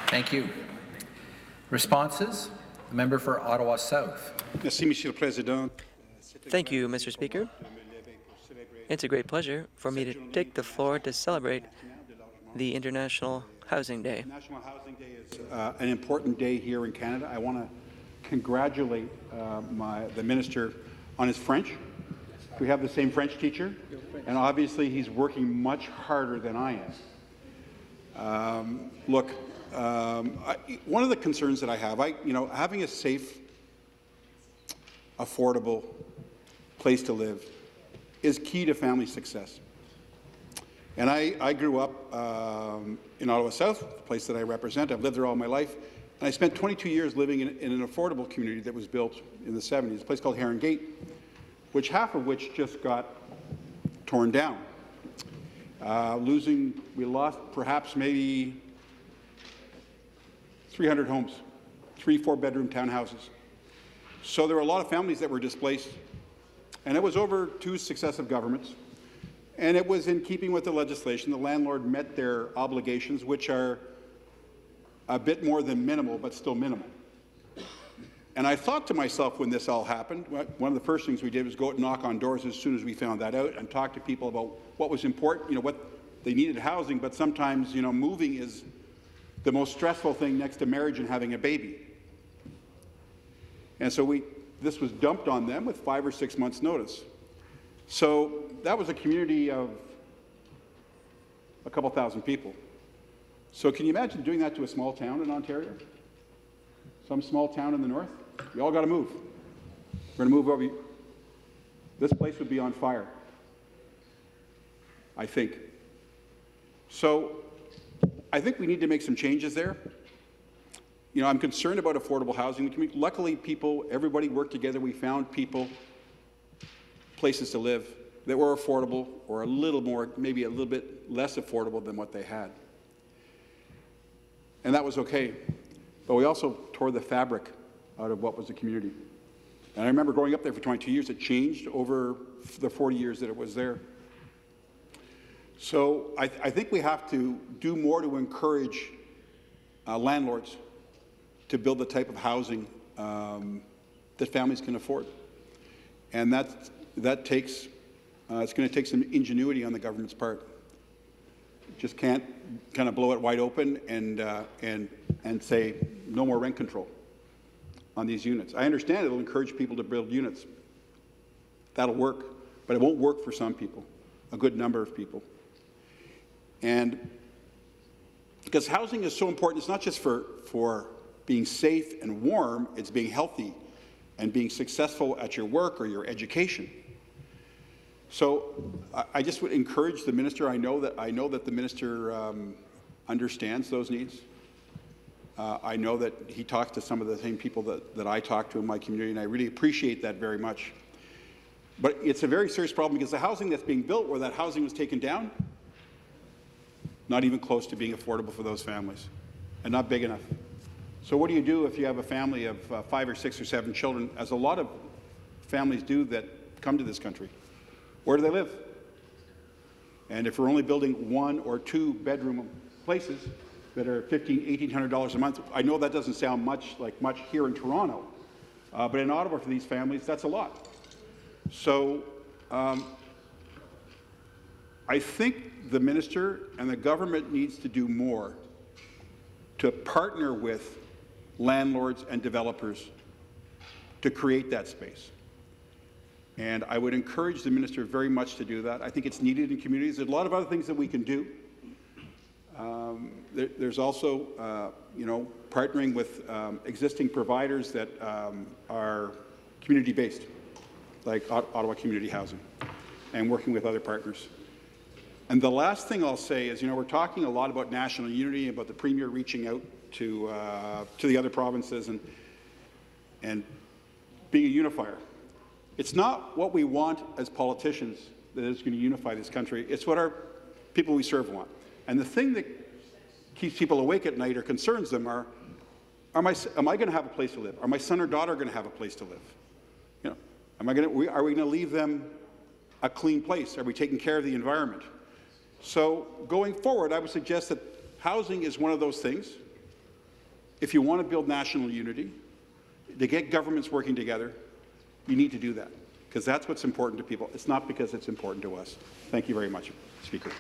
Thank you. Responses? The member for Ottawa South. Thank you, Mr. Speaker. It's a great pleasure for me to take the floor to celebrate the International Housing Day. National Housing Day is an important day here in Canada. I want to congratulate the Minister on his French. We have the same French teacher, and obviously he's working much harder than I am. One of the concerns that I have, having a safe, affordable place to live is key to family success. And I grew up in Ottawa South, the place that I represent. I've lived there all my life. And I spent 22 years living in an affordable community that was built in the 70s, a place called Heron Gate, half of which just got torn down. We lost perhaps maybe 300 homes, 3 4-bedroom townhouses. So there were a lot of families that were displaced. And it was over 2 successive governments. And it was in keeping with the legislation. The landlord met their obligations, which are a bit more than minimal, but still minimal. And I thought to myself when this all happened, one of the first things we did was go out and knock on doors as soon as we found that out and talk to people about what was important, what they needed housing, but sometimes, moving is the most stressful thing next to marriage and having a baby. And so this was dumped on them with 5 or 6 months' notice. So that was a community of a couple thousand people. So can you imagine doing that to a small town in Ontario? Some small town in the north? You all got to move. We're going to move over. This place would be on fire, I think. So I think we need to make some changes there. I'm concerned about affordable housing. Luckily, everybody worked together. We found places to live that were affordable or a little more, maybe a little bit less affordable than what they had. And that was okay. But we also tore the fabric out of what was a community. And I remember growing up there for 22 years. It changed over the 40 years that it was there. So I think we have to do more to encourage landlords to build the type of housing that families can afford. And that takes, it's going to take some ingenuity on the government's part. Just can't kind of blow it wide open and say no more rent control on these units. I understand it'll encourage people to build units. That'll work, but it won't work for some people, a good number of people. And because housing is so important, it's not just for being safe and warm, it's being healthy and being successful at your work or your education. So I just would encourage the minister. I know that the minister understands those needs. I know that he talks to some of the same people that I talk to in my community, and I really appreciate that very much. But it's a very serious problem because the housing that's being built where that housing was taken down, not even close to being affordable for those families, and not big enough. So what do you do if you have a family of 5 or 6 or 7 children, as a lot of families do that come to this country? Where do they live? And if we're only building 1 or 2 bedroom places that are $1,500, $1,800 a month, I know that doesn't sound much here in Toronto, but in Ottawa for these families, that's a lot. So I think the minister and the government needs to do more to partner with landlords and developers to create that space. And I would encourage the minister very much to do that. I think it's needed in communities. There's a lot of other things that we can do. There's also, partnering with existing providers that are community-based, like Ottawa Community Housing, and working with other partners. And the last thing I'll say is, we're talking a lot about national unity, about the Premier reaching out to the other provinces and being a unifier. It's not what we want as politicians that is going to unify this country. It's what our people we serve want. And the thing that keeps people awake at night or concerns them am I going to have a place to live? Are my son or daughter going to have a place to live? Are we going to leave them a clean place? Are we taking care of the environment? So going forward, I would suggest that housing is one of those things if you want to build national unity, to get governments working together, you need to do that, because that's what's important to people. It's not because it's important to us. Thank you very much, Speaker.